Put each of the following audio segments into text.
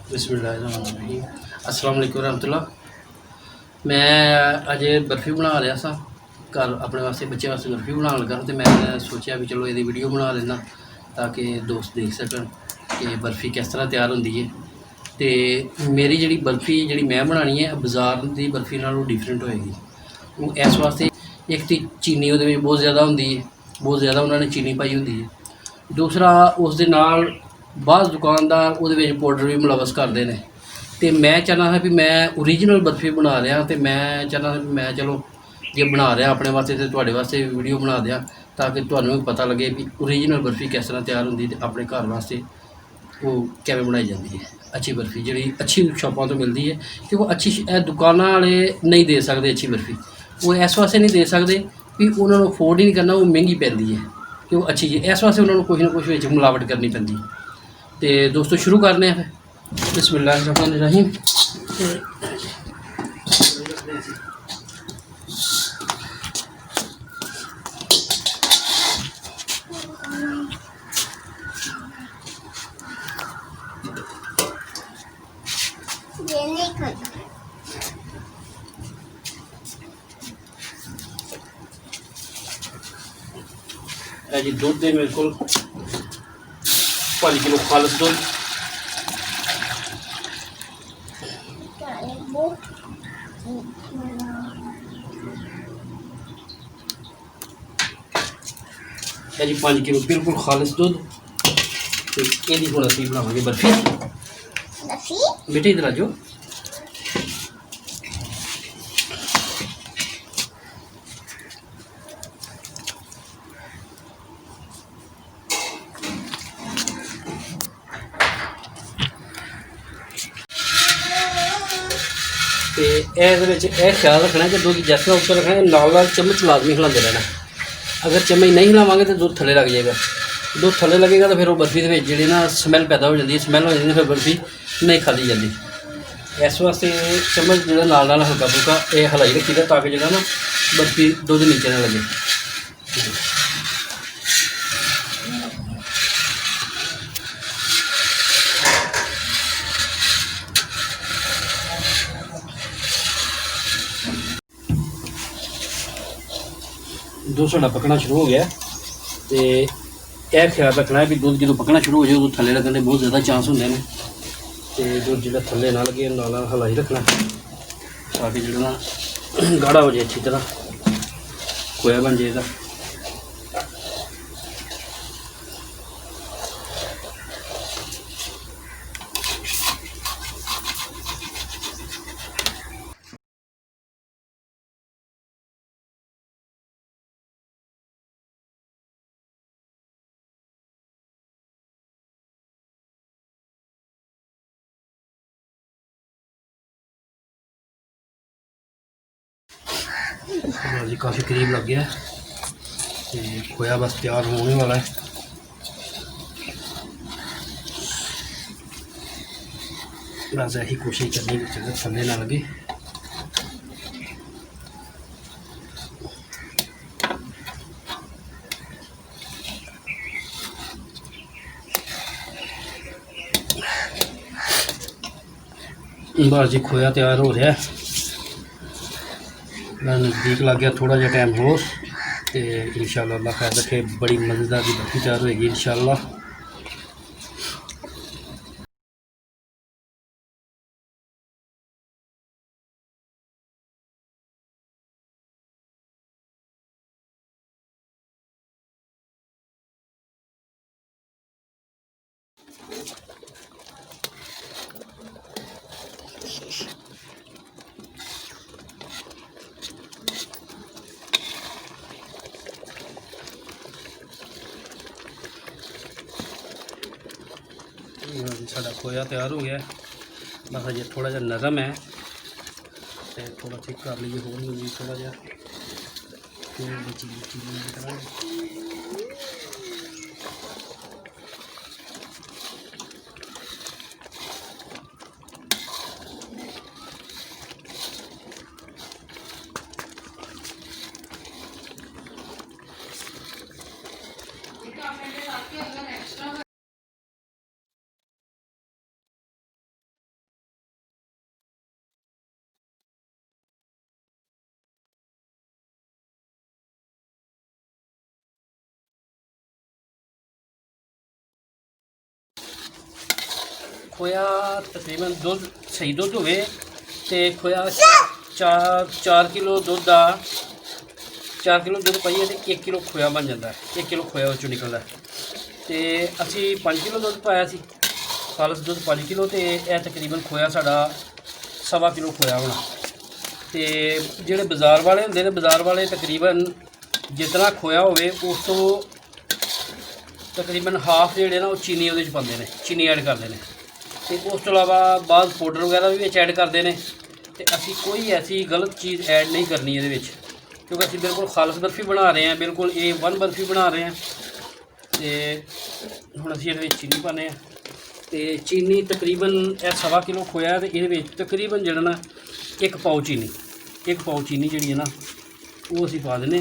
बिस्मिल्लाहिर्रहमानिर्रहीम अस्सलाम वालेकुम रहमतुल्लाह। मैं अजे बर्फ़ी बना रहा सा घर अपने वास्ते बच्चे वास्ते बर्फ़ी बनाने लगा तो मैं सोचा भी चलो ये वीडियो बना लेना ताकि दोस्त देख सकन कि बर्फ़ी किस तरह तैयार होंदी है। तो मेरी जी बर्फ़ी जी मैं बनानी है बाज़ार की बर्फ़ी नालों डिफरेंट होएगी। वो इस वास्ते एक तो चीनी वो बहुत ज़्यादा होंगी है, बहुत ज़्यादा उन्होंने चीनी पाई होंगी है। दूसरा उस दे नाल बाज़ दुकानदार वो पाउडर भी मिलावस करते हैं। तो मैं चाहना था भी मैं ओरिजिनल बर्फ़ी बना रहा तो मैं चाहना था भी मैं चलो जे बना रहा अपने वास्ते तो तुहाडे वास्ते वीडियो बना दिया ताकि तुहानूं भी पता लगे भी ओरिजिनल बर्फ़ी किस तरह तैयार होंदी ते अपने घर वास्ते वो किवें बनाई जाती है। अच्छी बर्फ़ी जी अच्छी शॉपों तो मिलती है कि वो अच्छी दुकाना वाले नहीं दे सकते अच्छी बर्फ़ी। वो इस वास्ते नहीं दे सकते भी उन्होंने अफोर्ड ही नहीं करना, वो महंगी पैंदी है कि वो अच्छी चीज़ इस वास्ते उन्होंने कुछ ना कुछ विच मिलावट करनी पैंदी। तो दोस्तों शुरू करने हैं फिर बिस्मिल्लाहिर्रहमानिर्रहीम। जी दुध है मेरे को 5 किलो खालस दुध। है जी 5 किलो बिल्कुल खालिस दुध। तो ये हूँ असी बनावे बर्फ़ी। बेटे इधर आ जाओ। तो यह ख्याल रखना कि दुध जैसा ऊपर रखना नाल नाल चम्मच लाजमी हिलाते रहना। अगर चम्मच नहीं हिलावांगे तो दुध थले लग जाएगा। दुध थले लगेगा तो फिर वो बर्फ़ी के जी ना स्मैल पैदा हो जाती है, स्मैल हो जाती है फिर बर्फ़ी नहीं खाधी जाती। इस वास्ते चम्मच जो नाल नाल हल्का फुल्का ये हिलाई रखी दा ताकि जो ना बर्फ़ी दुध नीचे ना लगे। दुध साडा पकना शुरू हो गया। तो यह ख्याल रखना है भी दुध जो पकना शुरू हो जाए उदों थले लगने के बहुत ज़्यादा चांस होंगे ने। तो दुध जो थले ना लगे नाल हलाई रखना ताकि जो ना गाढ़ा हो जाए अच्छी तरह खोया बन जाएगा। जी काफ़ी करीब लग गया तो खोया बस तैयार होने वाला है। बस यही कोशिश करनी कि थले ना लगे। बस जी खोया तैयार हो रहा है। मैं नज़दीक लग गया थोड़ा जहा टाइम हो तो इंशाअल्लाह अल्लाह खैर रखे बड़ी मज़ेदार की बर्फ़ी तैयार होएगी इंशाअल्लाह। साडा खोया तैयार हो गया। बस अजे थोड़ा जहा नरम है तो थोड़ा ठीक कर लीजिए होर मिली थोड़ा जहा खोया तकरीबन दुध सही दुध होवे ते खोया 4 किलो दुध का 4 किलो दुध पाइए तो 1 किलो खोया बन जाता है। 1 किलो खोया उस निकलता है। तो असी 5 किलो दुध पाया सी, खालस दुध 5 किलो, तो यह तकरीबन खोया साढ़ा 1.25 किलो खोया होना। तो जोड़े बाज़ार वाले होंगे ने, बाज़ार वाले तकरीबन जितना खोया होवे उस तो तकरीबन हाफ जोड़े ना वो चीनी वो पाते हैं, चीनी ऐड करते हैं। तो उस तो अलावा बाद पाउडर वगैरह भी ऐड करते हैं। तो असी कोई ऐसी गलत चीज़ ऐड नहीं करनी ये, क्योंकि असी बिल्कुल खालस बर्फ़ी बना रहे हैं, बिल्कुल A1 बर्फ़ी बना रहे हैं। तो हुण असी ये चीनी पाने हैं। तो चीनी तकरीबन 1.25 किलो खोया है, तो ये तकरीबन जो ना 1 पाव चीनी, 1 पाव चीनी जी है ना वो असी पा देने,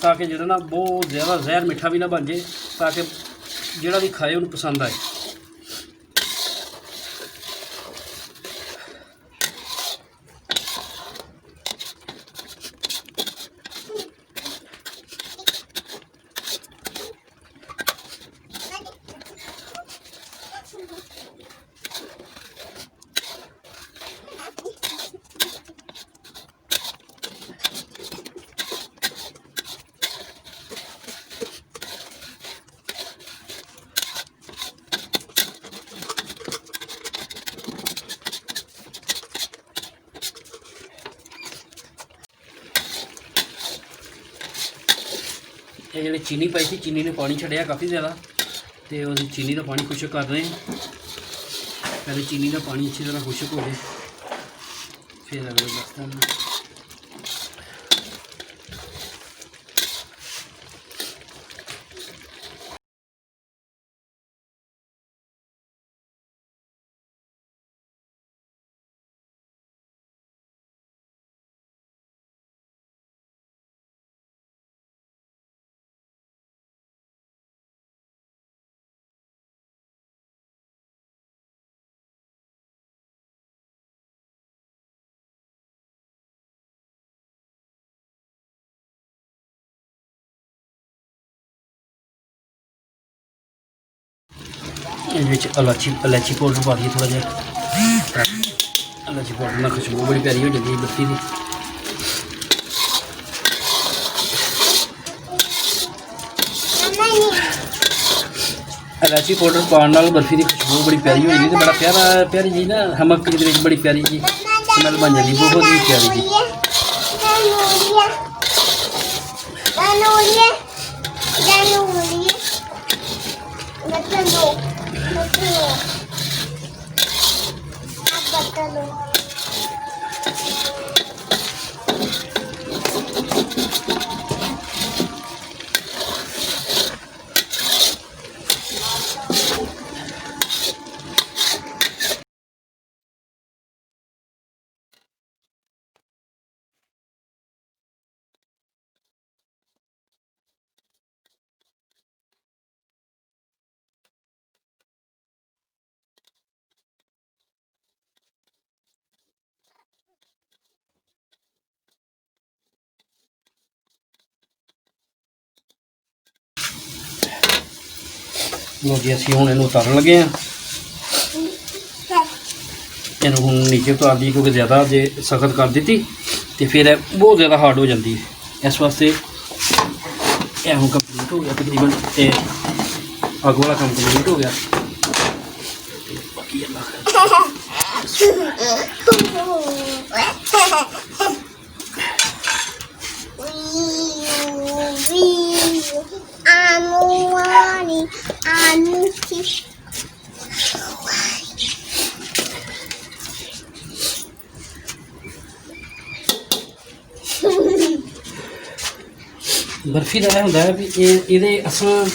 ताकि जो ना बहुत ज़्यादा जहर मिठा भी ना बन जाए, ताकि जोड़ा भी खाए उन्हें पसंद आए। ये जो चीनी पाई थी, चीनी ने पानी छड़िया काफ़ी ज़्यादा, तो चीनी का पानी खुश्क कर रहे हैं। पहले चीनी का पानी अच्छी तरह खुश्क हो जाए, फिर अगले बर्तन इलायची पाउडर पा दिए थोड़ा जहा, इलायची पाउडर में खुशबू बड़ी प्यारी हो जाती है बर्फ़ी की। इलायची पाउडर पाने नाल बर्फ़ी की खुशबू बड़ी प्यारी हो जाती है, बड़ा प्यारी जी ना हमक जी बड़ी प्यारी जी स्मैल बन जाती, बहुत ही प्यारी जी। लो जी असी हूँ इन्हू उतारन लगे हैं, इन्हू हूँ नीचे उतार दी, क्योंकि ज़्यादा जे सख्त कर दी तो फिर बहुत ज़्यादा हार्ड हो जाती है। इस वास्ते यह हूँ कंप्लीट हो गया तकरीबन, अग वाला काम कंप्लीट हो गया। बाकी बर्फी का यह होंगे भी ये असल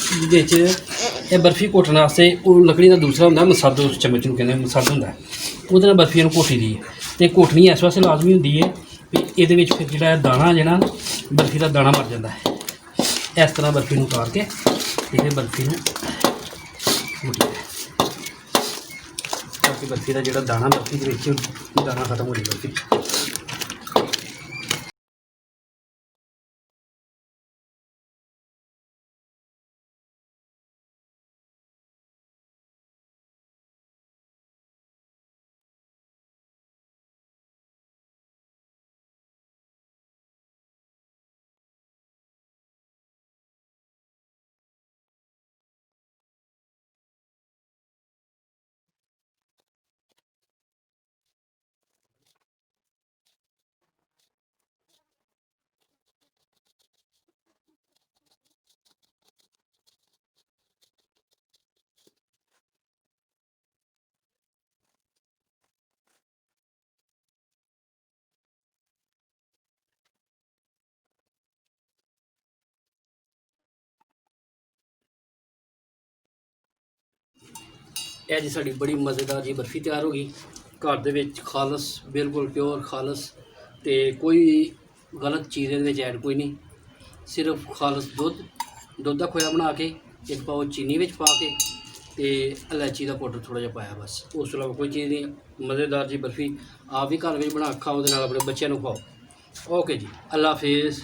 ये बर्फी घोटने वास्ते लकड़ी का दूसरा होंगे मसद, उस चम्मच में कहते हैं मसद होंगे, वो बर्फी घोटी दी है। तो घोटनी इस वास्ते लाजमी होंगी है भी ये फिर जो दाना जो बर्फी का दाना मर जाता है। इस तरह बर्फी उतार के फिर बर्फी घोटी ताकि बर्फी का जो दाना बर्फी के दाना खत्म हो जाए बर्फी। ਇਹ ਜੀ ਸਾਡੀ ਬੜੀ ਮਜ਼ੇਦਾਰ ਜੀ ਬਰਫੀ ਤਿਆਰ ਹੋ ਗਈ ਘਰ ਦੇ ਵਿੱਚ, ਖਾਲਸ, ਬਿਲਕੁਲ ਪਿਓਰ ਖਾਲਸ, ਤੇ ਕੋਈ ਗਲਤ ਚੀਜ਼ ਇਹਦੇ ਵਿੱਚ ਐਡ ਕੋਈ ਨਹੀਂ, ਸਿਰਫ ਖਾਲਸ ਦੁੱਧ ਦਾ ਖੋਇਆ ਬਣਾ ਕੇ, ਇੱਕ ਪਾਓ ਚੀਨੀ ਵਿੱਚ ਪਾ ਕੇ ਤੇ ਇਲਾਇਚੀ ਦਾ ਪਾਊਡਰ ਥੋੜ੍ਹਾ ਜਿਹਾ ਪਾਇਆ, ਬਸ ਉਸ ਤੋਂ ਇਲਾਵਾ ਕੋਈ ਚੀਜ਼ ਨਹੀਂ। ਮਜ਼ੇਦਾਰ ਜੀ ਬਰਫੀ ਆਪ ਵੀ ਘਰ ਵਿੱਚ ਬਣਾ ਕੇ ਖਾਓ, ਉਹਦੇ ਨਾਲ ਆਪਣੇ ਬੱਚਿਆਂ ਨੂੰ ਖਵਾਓ। ਓਕੇ ਜੀ, ਅੱਲਾ ਹਾਫਿਜ਼।